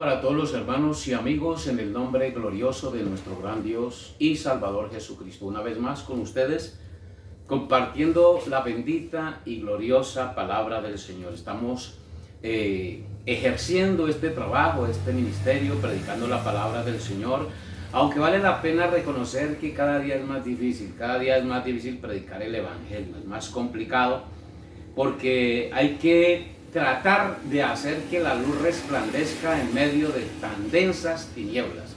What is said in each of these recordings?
Para todos los hermanos y amigos, en el nombre glorioso de nuestro gran Dios y Salvador Jesucristo, una vez más con ustedes, compartiendo la bendita y gloriosa palabra del Señor. Estamos ejerciendo este trabajo, este ministerio, predicando la palabra del Señor, aunque vale la pena reconocer que cada día es más difícil predicar el Evangelio, es más complicado, porque hay que tratar de hacer que la luz resplandezca en medio de tan densas tinieblas.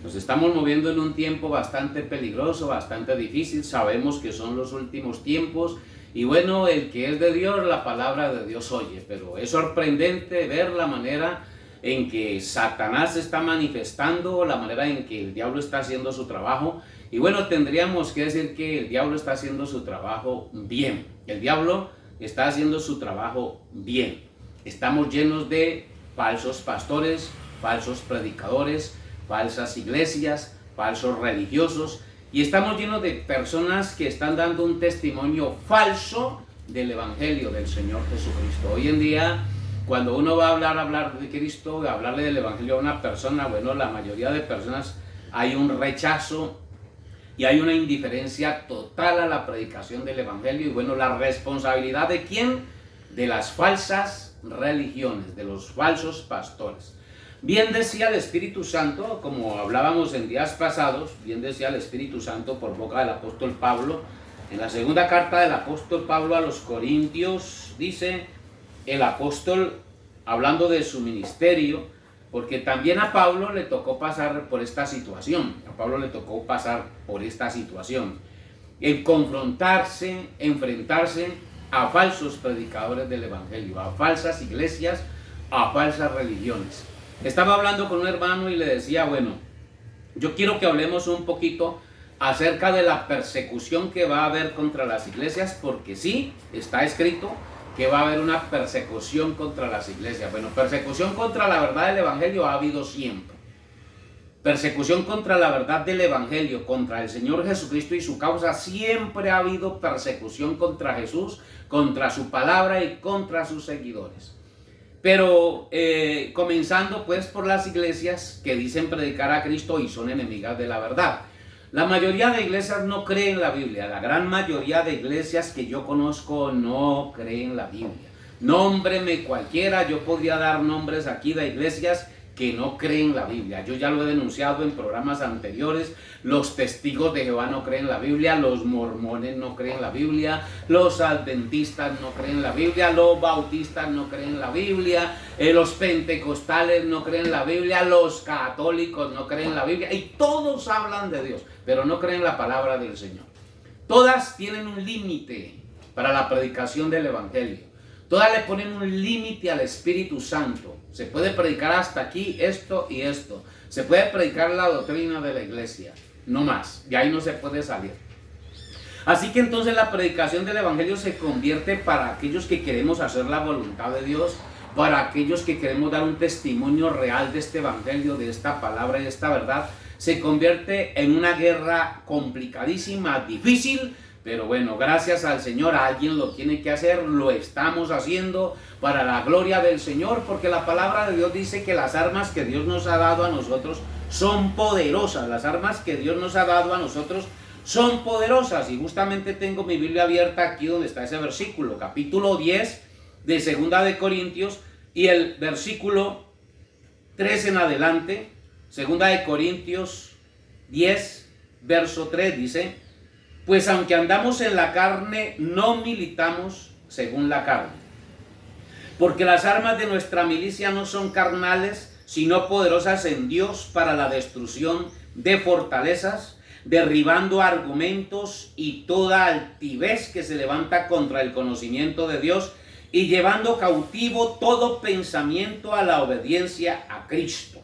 Nos estamos moviendo en un tiempo bastante peligroso, bastante difícil. Sabemos que son los últimos tiempos y bueno, el que es de Dios, la palabra de Dios oye, pero es sorprendente ver la manera en que Satanás se está manifestando, la manera en que el diablo está haciendo su trabajo. Y bueno, tendríamos que decir que el diablo está haciendo su trabajo bien. El diablo está haciendo su trabajo bien. Estamos llenos de falsos pastores, falsos predicadores, falsas iglesias, falsos religiosos, y estamos llenos de personas que están dando un testimonio falso del Evangelio del Señor Jesucristo. Hoy en día, cuando uno va a hablar de Cristo, hablarle del Evangelio a una persona, bueno, la mayoría de personas hay un rechazo y hay una indiferencia total a la predicación del Evangelio. Y bueno, la responsabilidad ¿de quién? De las falsas religiones, de los falsos pastores. Bien decía el Espíritu Santo, como hablábamos en días pasados, bien decía el Espíritu Santo por boca del apóstol Pablo, en la segunda carta del apóstol Pablo a los Corintios, dice el apóstol, hablando de su ministerio, porque también a Pablo le tocó pasar por esta situación, en confrontarse, enfrentarse a falsos predicadores del Evangelio, a falsas iglesias, a falsas religiones. Estaba hablando con un hermano y le decía, bueno, yo quiero que hablemos un poquito acerca de la persecución que va a haber contra las iglesias, porque sí, está escrito que va a haber una persecución contra las iglesias. Bueno, persecución contra la verdad del Evangelio ha habido siempre. Persecución contra la verdad del Evangelio, contra el Señor Jesucristo y su causa, siempre ha habido persecución contra Jesús, contra su palabra y contra sus seguidores. Pero comenzando pues por las iglesias que dicen predicar a Cristo y son enemigas de la verdad. La mayoría de iglesias no creen la Biblia, la gran mayoría de iglesias que yo conozco no creen la Biblia. Nómbreme cualquiera, yo podría dar nombres aquí de iglesias que no creen la Biblia. Yo ya lo he denunciado en programas anteriores. Los testigos de Jehová no creen la Biblia, los mormones no creen la Biblia, los adventistas no creen la Biblia, los bautistas no creen la Biblia, los pentecostales no creen la Biblia, los católicos no creen la Biblia, y todos hablan de Dios, pero no creen la palabra del Señor. Todas tienen un límite para la predicación del Evangelio. Todas le ponen un límite al Espíritu Santo. Se puede predicar hasta aquí esto y esto. Se puede predicar la doctrina de la iglesia. No más. De ahí no se puede salir. Así que entonces la predicación del Evangelio se convierte para aquellos que queremos hacer la voluntad de Dios, para aquellos que queremos dar un testimonio real de este Evangelio, de esta palabra y de esta verdad. Se convierte en una guerra complicadísima, difícil. Pero bueno, gracias al Señor, alguien lo tiene que hacer, lo estamos haciendo para la gloria del Señor, porque la palabra de Dios dice que las armas que Dios nos ha dado a nosotros son poderosas. Las armas que Dios nos ha dado a nosotros son poderosas, y justamente tengo mi Biblia abierta aquí donde está ese versículo, capítulo 10 de Segunda de Corintios, y el versículo 3 en adelante. Segunda de Corintios 10, verso 3 dice: pues aunque andamos en la carne, no militamos según la carne. Porque las armas de nuestra milicia no son carnales, sino poderosas en Dios para la destrucción de fortalezas, derribando argumentos y toda altivez que se levanta contra el conocimiento de Dios, y llevando cautivo todo pensamiento a la obediencia a Cristo.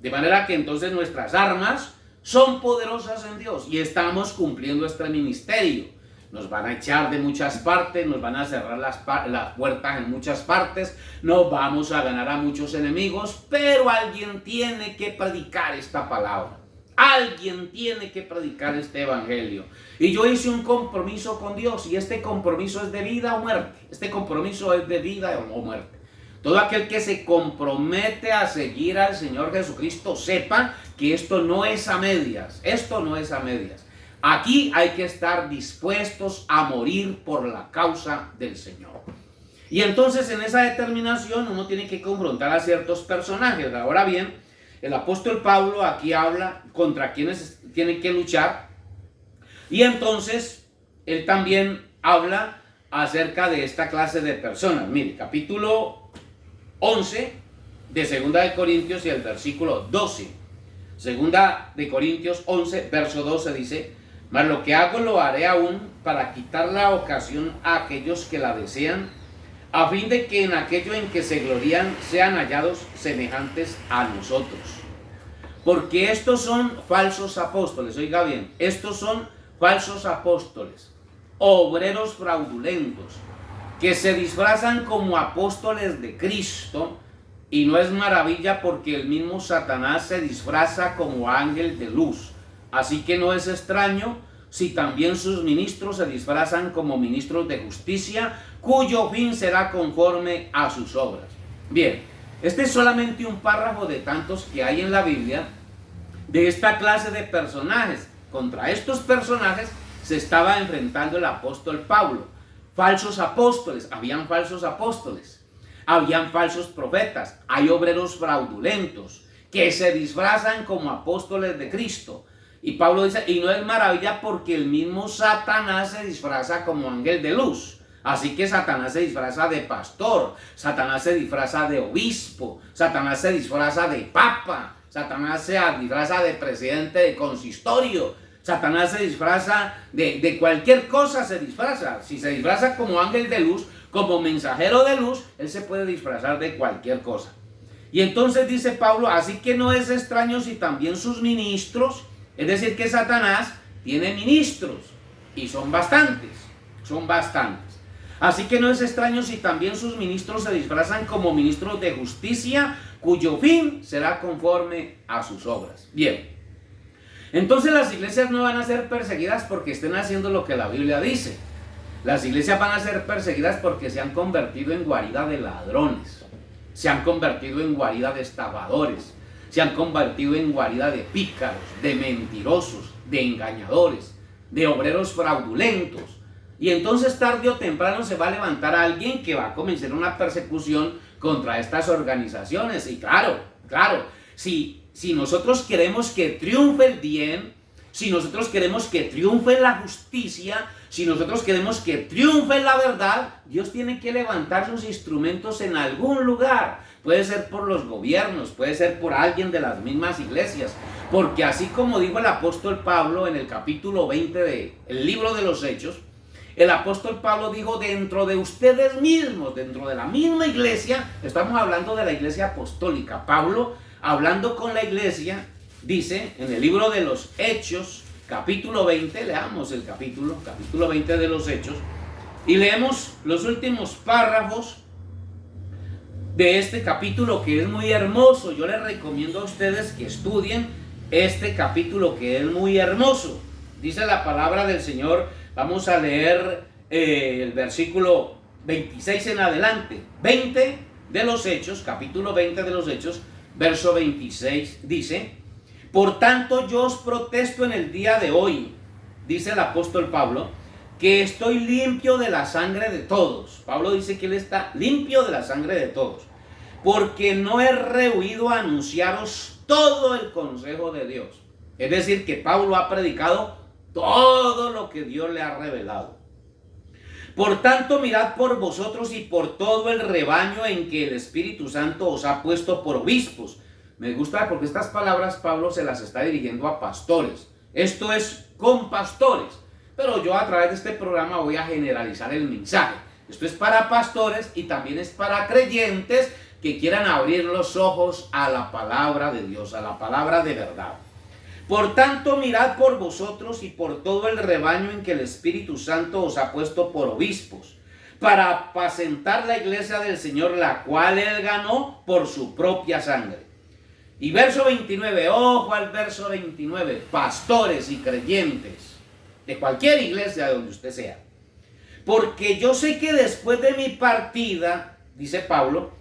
De manera que entonces nuestras armas son poderosas en Dios y estamos cumpliendo este ministerio. Nos van a echar de muchas partes, nos van a cerrar las puertas en muchas partes, nos vamos a ganar a muchos enemigos, pero alguien tiene que predicar esta palabra. Alguien tiene que predicar este evangelio. Y yo hice un compromiso con Dios, y este compromiso es de vida o muerte. Este compromiso es de vida o muerte. Todo aquel que se compromete a seguir al Señor Jesucristo, sepa que esto no es a medias. Esto no es a medias. Aquí hay que estar dispuestos a morir por la causa del Señor. Y entonces en esa determinación uno tiene que confrontar a ciertos personajes. Ahora bien, el apóstol Pablo aquí habla contra quienes tienen que luchar. Y entonces él también habla acerca de esta clase de personas. Mire, capítulo 11 de 2 de Corintios y el versículo 12. 2 de Corintios 11, verso 12 dice: mas lo que hago lo haré aún para quitar la ocasión a aquellos que la desean, a fin de que en aquello en que se glorían sean hallados semejantes a nosotros. Porque estos son falsos apóstoles, oiga bien, estos son falsos apóstoles, obreros fraudulentos, que se disfrazan como apóstoles de Cristo, y no es maravilla porque el mismo Satanás se disfraza como ángel de luz. Así que no es extraño si también sus ministros se disfrazan como ministros de justicia, cuyo fin será conforme a sus obras. Bien, este es solamente un párrafo de tantos que hay en la Biblia de esta clase de personajes. Contra estos personajes se estaba enfrentando el apóstol Pablo. Falsos apóstoles, habían falsos apóstoles, habían falsos profetas, hay obreros fraudulentos que se disfrazan como apóstoles de Cristo. Y Pablo dice, y no es maravilla porque el mismo Satanás se disfraza como ángel de luz. Así que Satanás se disfraza de pastor, Satanás se disfraza de obispo, Satanás se disfraza de papa, Satanás se disfraza de presidente de consistorio, Satanás se disfraza de cualquier cosa, se disfraza. Si se disfraza como ángel de luz, como mensajero de luz, él se puede disfrazar de cualquier cosa. Y entonces dice Pablo, así que no es extraño si también sus ministros, es decir que Satanás tiene ministros, y son bastantes. Así que no es extraño si también sus ministros se disfrazan como ministros de justicia, cuyo fin será conforme a sus obras. Bien, entonces las iglesias no van a ser perseguidas porque estén haciendo lo que la Biblia dice. Las iglesias van a ser perseguidas porque se han convertido en guarida de ladrones, se han convertido en guarida de estafadores, se han convertido en guarida de pícaros, de mentirosos, de engañadores, de obreros fraudulentos. Y entonces tarde o temprano se va a levantar alguien que va a comenzar una persecución contra estas organizaciones. Y claro, si nosotros queremos que triunfe el bien, si nosotros queremos que triunfe la justicia, si nosotros queremos que triunfe la verdad, Dios tiene que levantar sus instrumentos en algún lugar. Puede ser por los gobiernos, puede ser por alguien de las mismas iglesias. Porque así como dijo el apóstol Pablo en el capítulo 20 del libro de los Hechos, el apóstol Pablo dijo, dentro de ustedes mismos, dentro de la misma iglesia, estamos hablando de la iglesia apostólica. Pablo, hablando con la iglesia, dice en el libro de los Hechos, capítulo 20, leamos el capítulo 20 de los Hechos, y leemos los últimos párrafos de este capítulo que es muy hermoso. Yo les recomiendo a ustedes que estudien este capítulo que es muy hermoso. Dice la palabra del Señor, vamos a leer el versículo 26 en adelante, 20 de los Hechos, capítulo 20 de los Hechos, verso 26, dice: por tanto yo os protesto en el día de hoy, dice el apóstol Pablo, que estoy limpio de la sangre de todos. Pablo dice que él está limpio de la sangre de todos, porque no he rehuido a anunciaros todo el consejo de Dios. Es decir, que Pablo ha predicado todo lo que Dios le ha revelado. Por tanto, mirad por vosotros y por todo el rebaño en que el Espíritu Santo os ha puesto por obispos. Me gusta porque estas palabras Pablo se las está dirigiendo a pastores. Esto es con pastores. Pero yo a través de este programa voy a generalizar el mensaje. Esto es para pastores y también es para creyentes que quieran abrir los ojos a la palabra de Dios, a la palabra de verdad. Por tanto, mirad por vosotros y por todo el rebaño en que el Espíritu Santo os ha puesto por obispos, para apacentar la iglesia del Señor, la cual él ganó por su propia sangre. Y verso 29, ojo al verso 29, pastores y creyentes de cualquier iglesia donde usted sea. Porque yo sé que después de mi partida, dice Pablo,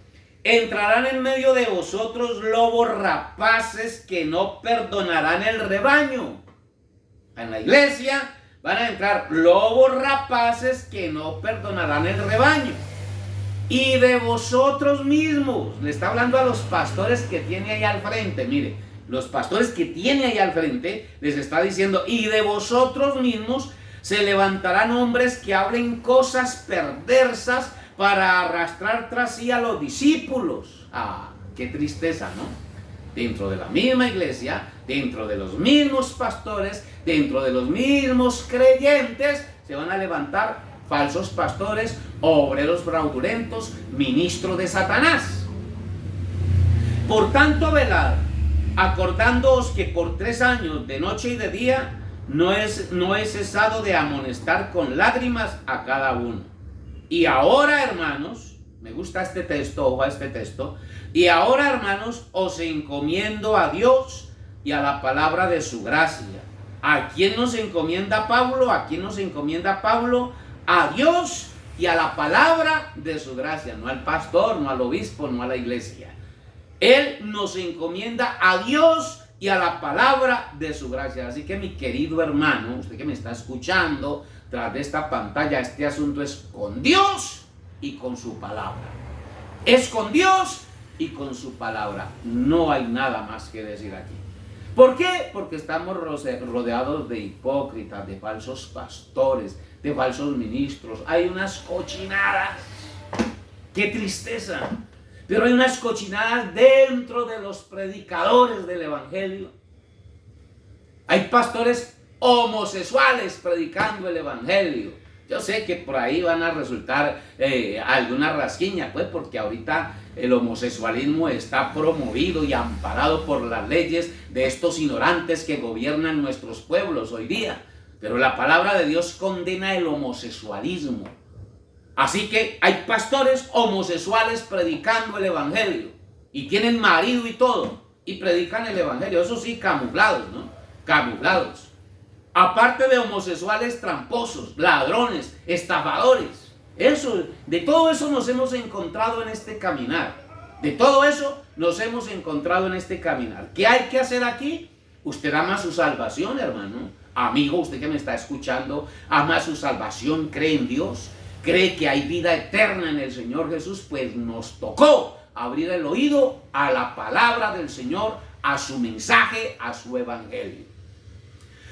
entrarán en medio de vosotros lobos rapaces que no perdonarán el rebaño. En la iglesia van a entrar lobos rapaces que no perdonarán el rebaño. Y de vosotros mismos, le está hablando a los pastores que tiene ahí al frente, mire, los pastores que tiene ahí al frente, les está diciendo, y de vosotros mismos se levantarán hombres que hablen cosas perversas para arrastrar tras sí a los discípulos. Ah, qué tristeza, ¿no? Dentro de la misma iglesia, dentro de los mismos pastores, dentro de los mismos creyentes, se van a levantar falsos pastores, obreros fraudulentos, ministros de Satanás. Por tanto, velad, acordándoos que por 3 años, de noche y de día, no he cesado de amonestar con lágrimas a cada uno. Y ahora, hermanos, me gusta este texto, ojo a este texto, y ahora, hermanos, os encomiendo a Dios y a la palabra de su gracia. ¿A quién nos encomienda Pablo? ¿A quién nos encomienda Pablo? A Dios y a la palabra de su gracia, no al pastor, no al obispo, no a la iglesia. Él nos encomienda a Dios y a la palabra de su gracia. Así que, mi querido hermano, usted que me está escuchando tras de esta pantalla, este asunto es con Dios y con su palabra. Es con Dios y con su palabra. No hay nada más que decir aquí. ¿Por qué? Porque estamos rodeados de hipócritas, de falsos pastores, de falsos ministros. Hay unas cochinadas. ¡Qué tristeza! Pero hay unas cochinadas dentro de los predicadores del evangelio. Hay pastores homosexuales predicando el evangelio. Yo sé que por ahí van a resultar alguna rasquiña, pues, porque ahorita el homosexualismo está promovido y amparado por las leyes de estos ignorantes que gobiernan nuestros pueblos hoy día. Pero la palabra de Dios condena el homosexualismo. Así que hay pastores homosexuales predicando el evangelio. Y tienen marido y todo. Y predican el evangelio. Eso sí, camuflados, ¿no? Camuflados. Aparte de homosexuales tramposos, ladrones, estafadores. De todo eso nos hemos encontrado en este caminar. De todo eso nos hemos encontrado en este caminar. ¿Qué hay que hacer aquí? Usted ama su salvación, hermano. Amigo, usted que me está escuchando, ama su salvación, cree en Dios, cree que hay vida eterna en el Señor Jesús, pues nos tocó abrir el oído a la palabra del Señor, a su mensaje, a su evangelio.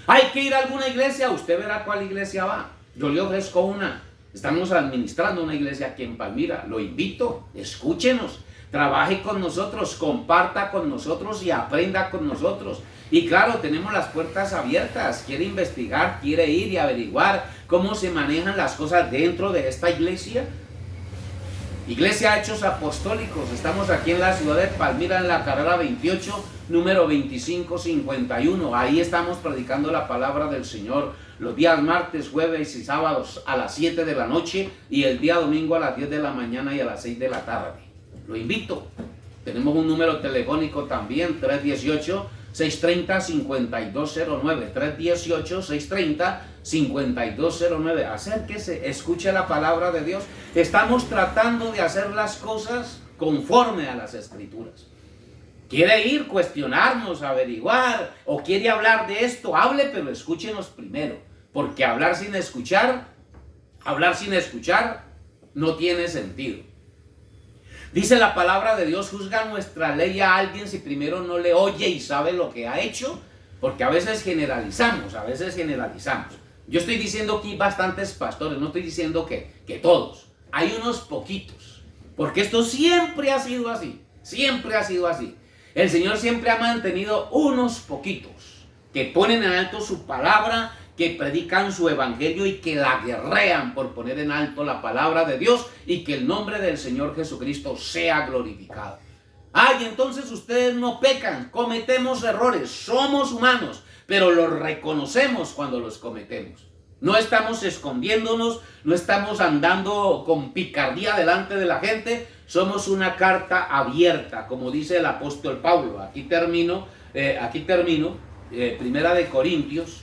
Hay que ir a alguna iglesia, usted verá cuál iglesia va. Yo le ofrezco una. Estamos administrando una iglesia aquí en Palmira. Lo invito, escúchenos, trabaje con nosotros, comparta con nosotros y aprenda con nosotros. Y claro, tenemos las puertas abiertas. Quiere investigar, quiere ir y averiguar cómo se manejan las cosas dentro de esta iglesia. Iglesia Hechos Apostólicos. Estamos aquí en la ciudad de Palmira, en la carrera 28, número 2551. Ahí estamos predicando la palabra del Señor los días martes, jueves y sábados a las 7 de la noche y el día domingo a las 10 de la mañana y a las 6 de la tarde. Lo invito. Tenemos un número telefónico también, 318-630-5209. 318-630-5209. Acérquese, escuche la palabra de Dios. Estamos tratando de hacer las cosas conforme a las Escrituras. ¿Quiere ir, cuestionarnos, averiguar o quiere hablar de esto? Hable, pero escúchenos primero. Porque hablar sin escuchar no tiene sentido. Dice la palabra de Dios, juzga nuestra ley a alguien si primero no le oye y sabe lo que ha hecho, porque a veces generalizamos. Yo estoy diciendo aquí bastantes pastores, no estoy diciendo que todos, hay unos poquitos, porque esto siempre ha sido así. El Señor siempre ha mantenido unos poquitos que ponen en alto su palabra, que predican su evangelio y que la guerrean por poner en alto la palabra de Dios y que el nombre del Señor Jesucristo sea glorificado. Y entonces ustedes no pecan, cometemos errores, somos humanos, pero los reconocemos cuando los cometemos. No estamos escondiéndonos, no estamos andando con picardía delante de la gente, somos una carta abierta, como dice el apóstol Pablo. Aquí termino, Primera de Corintios,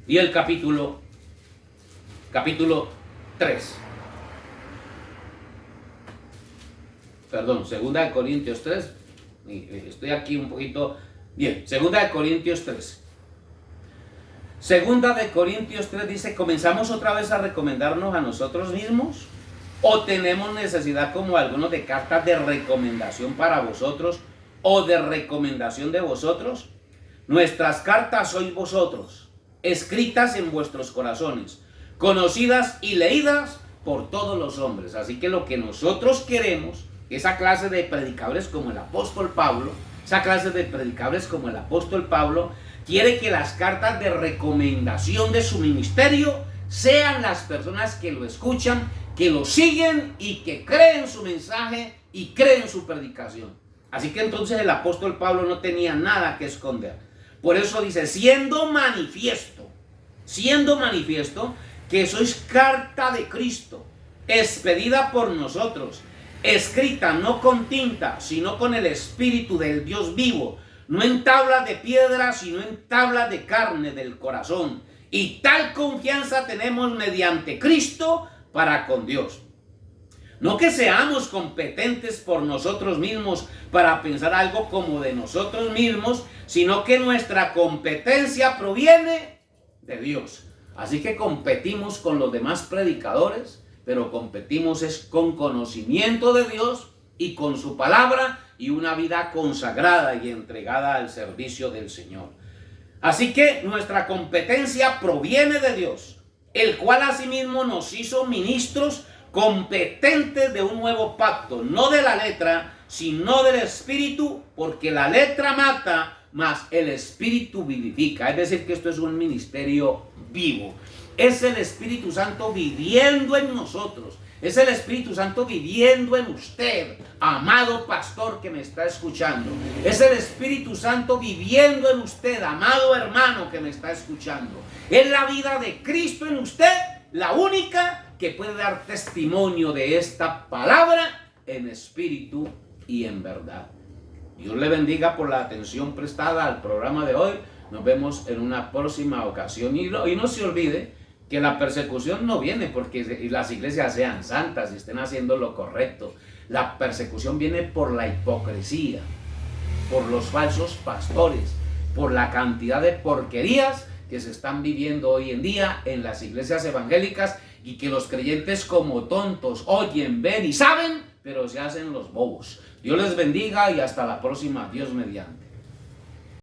y el capítulo 3. perdón, segunda de Corintios 3, estoy aquí un poquito, bien, segunda de Corintios 3. Segunda de Corintios 3 dice, ¿comenzamos otra vez a recomendarnos a nosotros mismos? ¿O tenemos necesidad como algunos de cartas de recomendación para vosotros o de recomendación de vosotros? Nuestras cartas sois vosotros, escritas en vuestros corazones, conocidas y leídas por todos los hombres. Así que lo que nosotros queremos, esa clase de predicadores como el apóstol Pablo, quiere que las cartas de recomendación de su ministerio sean las personas que lo escuchan, que lo siguen y que creen su mensaje y creen su predicación. Así que entonces el apóstol Pablo no tenía nada que esconder. Por eso dice, siendo manifiesto que sois carta de Cristo, expedida por nosotros, escrita no con tinta, sino con el Espíritu del Dios vivo, no en tablas de piedra, sino en tablas de carne del corazón. Y tal confianza tenemos mediante Cristo para con Dios. No que seamos competentes por nosotros mismos para pensar algo como de nosotros mismos, sino que nuestra competencia proviene de Dios. Así que competimos con los demás predicadores, pero competimos es con conocimiento de Dios y con su palabra y una vida consagrada y entregada al servicio del Señor. Así que nuestra competencia proviene de Dios, el cual asimismo nos hizo ministros competentes de un nuevo pacto, no de la letra, sino del Espíritu, porque la letra mata, mas el Espíritu vivifica. Es decir, que esto es un ministerio vivo. Es el Espíritu Santo viviendo en nosotros. Es el Espíritu Santo viviendo en usted, amado pastor que me está escuchando. Es el Espíritu Santo viviendo en usted, amado hermano que me está escuchando. Es la vida de Cristo en usted, la única que puede dar testimonio de esta palabra en espíritu y en verdad. Dios le bendiga por la atención prestada al programa de hoy. Nos vemos en una próxima ocasión. Y no se olvide que la persecución no viene porque las iglesias sean santas y estén haciendo lo correcto. La persecución viene por la hipocresía, por los falsos pastores, por la cantidad de porquerías que se están viviendo hoy en día en las iglesias evangélicas y que los creyentes como tontos oyen, ven y saben, pero se hacen los bobos. Dios les bendiga y hasta la próxima. Dios mediante.